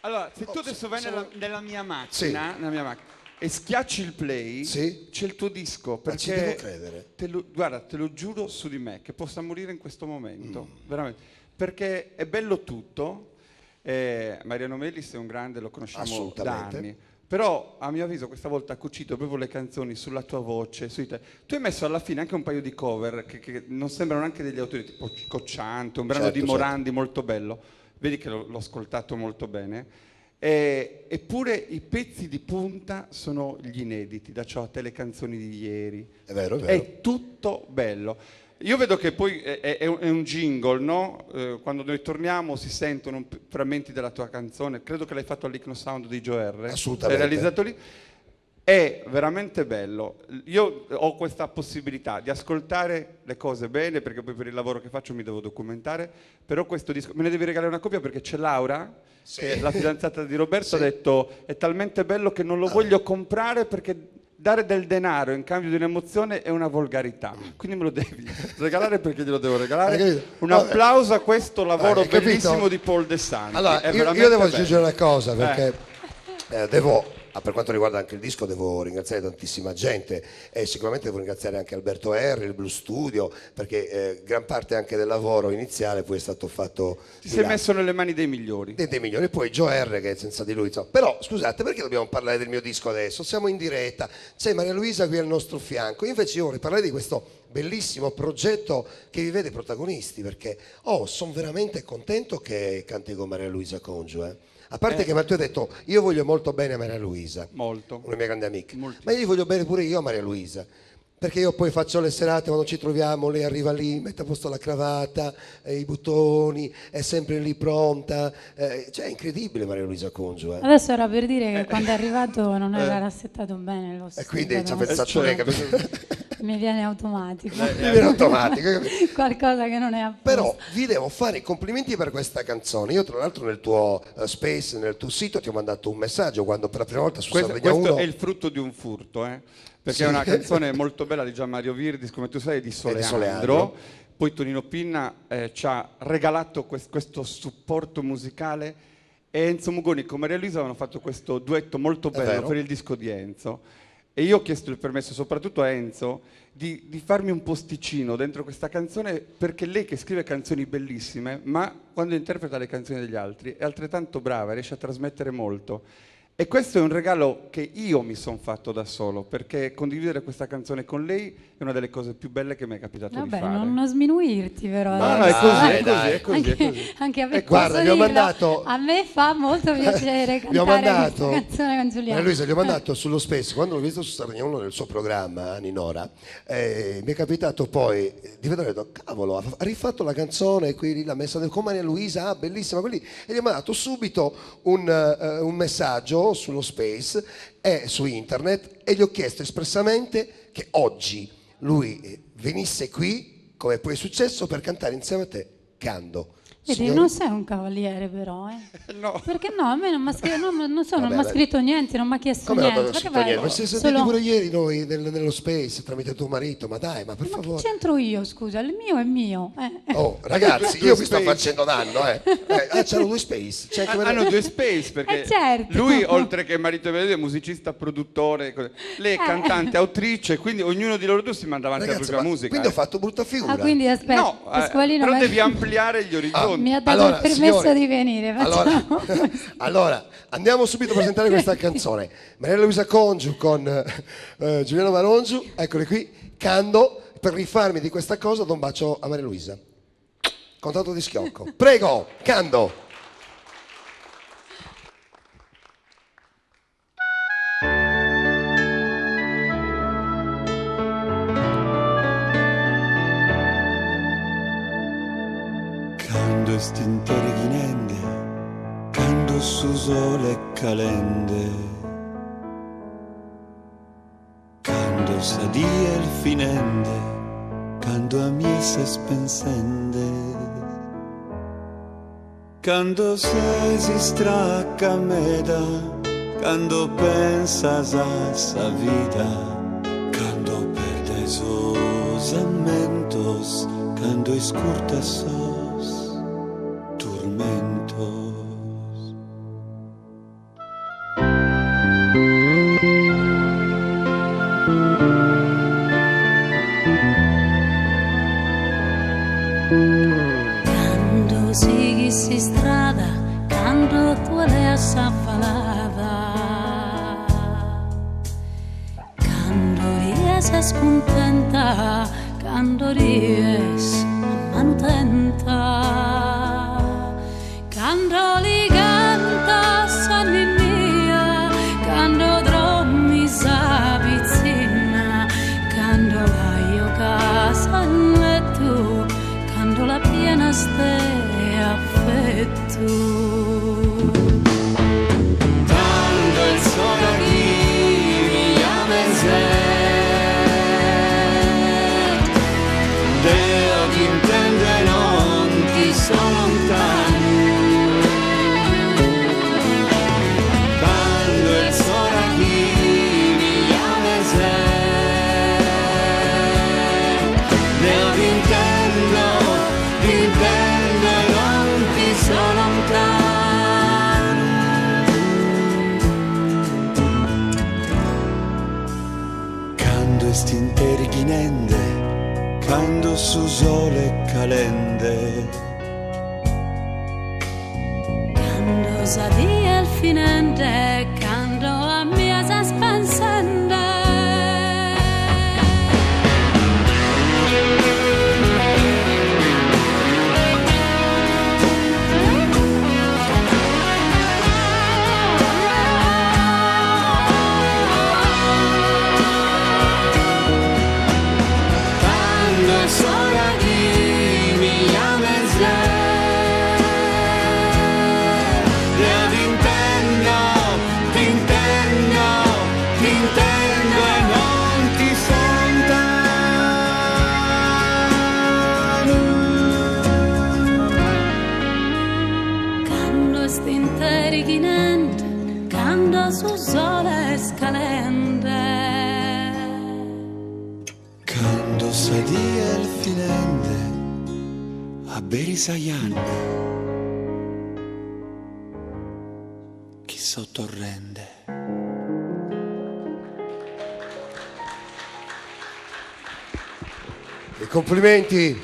Allora, se tu adesso vai nella mia macchina, e schiacci il play, c'è il tuo disco, perché ci devo credere. Guarda, te lo giuro su di me che possa morire in questo momento, veramente, perché è bello tutto. Mariano Mellis è un grande, lo conosciamo da anni, però a mio avviso questa volta ha cucito proprio le canzoni sulla tua voce, sui te. Tu hai messo alla fine anche un paio di cover che non sembrano neanche degli autori, tipo Cocciante, un brano di Morandi molto bello, vedi che l'ho ascoltato molto bene. Eppure i pezzi di punta sono gli inediti, da ciò a te le canzoni di ieri. È vero, è vero. È tutto bello. Io vedo che poi è un jingle, no? Quando noi torniamo si sentono frammenti della tua canzone. Credo che l'hai fatto all'Icno Sound di Joe R. Assolutamente. L'hai realizzato lì. È veramente bello. Io ho questa possibilità di ascoltare le cose bene, perché poi per il lavoro che faccio mi devo documentare, però questo disco me ne devi regalare una copia, perché c'è Laura, che è la fidanzata di Roberto, ha detto è talmente bello che non lo voglio comprare perché dare del denaro in cambio di un'emozione è una volgarità, quindi me lo devi regalare perché glielo devo regalare. Un applauso a questo lavoro bellissimo di Paul De Santi. Allora, io devo aggiungere una cosa, perché devo... per quanto riguarda anche il disco devo ringraziare tantissima gente e sicuramente devo ringraziare anche Alberto R, il Blue Studio, perché gran parte anche del lavoro iniziale poi è stato fatto. Ti sei messo nelle mani dei migliori. Dei migliori, poi Joe R, che senza di lui insomma. Però scusate, perché dobbiamo parlare del mio disco adesso? Siamo in diretta, c'è Maria Luisa qui al nostro fianco. Invece io vorrei parlare di questo bellissimo progetto che vi vede protagonisti, perché sono veramente contento che canti con Maria Luisa Congiu. A parte che tu hai detto, io voglio molto bene a Maria Luisa, molto, una mia grande amica, ma io gli voglio bene pure io a Maria Luisa, perché io poi faccio le serate, quando ci troviamo, lei arriva lì, mette a posto la cravatta, i buttoni, è sempre lì pronta, cioè è incredibile Maria Luisa Congiu. Adesso era per dire che quando è arrivato non era rassettato bene lo studio. E quindi ci ha pensato lei, capito? Mi viene automatico. Qualcosa che non è apposta. Però vi devo fare i complimenti per questa canzone. Io tra l'altro nel tuo space, nel tuo sito ti ho mandato un messaggio quando per la prima volta su Sardegna 1. Questo è il frutto di un furto, perché è una canzone molto bella di Gian Mario Virdis, come tu sai, di Soleandro. Poi Tonino Pinna ci ha regalato questo supporto musicale e Enzo Mugoni con Maria Luisa avevano fatto questo duetto molto bello per il disco di Enzo. E io ho chiesto il permesso soprattutto a Enzo di farmi un posticino dentro questa canzone, perché lei che scrive canzoni bellissime, ma quando interpreta le canzoni degli altri è altrettanto brava, riesce a trasmettere molto. E questo è un regalo che io mi sono fatto da solo, perché condividere questa canzone con lei è una delle cose più belle che mi è capitato di fare. Non sminuirti però. No, è così. Anche a me, guarda, gli ho mandato... A me fa molto piacere cantare questa canzone con Giuliano. Luisa, gli ho mandato sullo Space, quando l'ho visto su Sardegna 1 nel suo programma, Ninora, mi è capitato poi di vedere, cavolo, ha rifatto la canzone, qui l'ha messa con Maria Luisa, bellissima, quelli, e gli ho mandato subito un messaggio sullo Space e su internet e gli ho chiesto espressamente che oggi lui venisse qui, come poi è successo, per cantare insieme a te Cando. Vedi, non sei un cavaliere però, No. Perché no, a me non mi ha scritto niente, non mi ha chiesto niente. Non scritto niente? Ma siamo sentiti pure ieri noi nello Space tramite tuo marito, ma dai, ma per favore. Ma che c'entro io, scusa, il mio è mio. Oh, ragazzi, io vi sto facendo danno, c'hanno due Space. Hanno due Space, perché certo. lui, oltre che marito e vedete, è musicista, produttore, lei è cantante, autrice, quindi ognuno di loro due si manda avanti la propria musica. Quindi ho fatto brutta figura. Quindi aspetta, no, però devi ampliare gli orizzonti. Mi ha dato il permesso di venire. Allora, andiamo subito a presentare questa canzone. Maria Luisa Congiu con Giuliano Marongiu, eccoli qui, Cando. Per rifarmi di questa cosa do un bacio a Maria Luisa. Con tanto di schiocco. Prego, Cando. Estintere ghinende, cando su sole calende, cando sadia il finende, cando a mie se spensende, cando se si stracca meda, cando pensas a sa vida, cando perde sos amentos, cando escurta sos tormentos. s'affalava, quando riese scontenta, quando riese mantenta, quando li canta sanni mia, quando dormi sa pizzina, quando vai a casa e tu, quando la piena stai affetto. Quando il sole arriva a mezz'et, Deo ti intende non ti sono lontano. Quando il sole arriva a mezz'et, Deo ti intendo non ti sono lontano. Quando estinteri ghinende, quando su sole calende, Quando sa via il finente, quando a mia sa spensende. quando il sole arriva a mezz'et, io ti intendo e non ti sento. Quando st'interi chinente, quando su sole scalende. Quando sadia il finende a Berisaian, chi sottorrende. E complimenti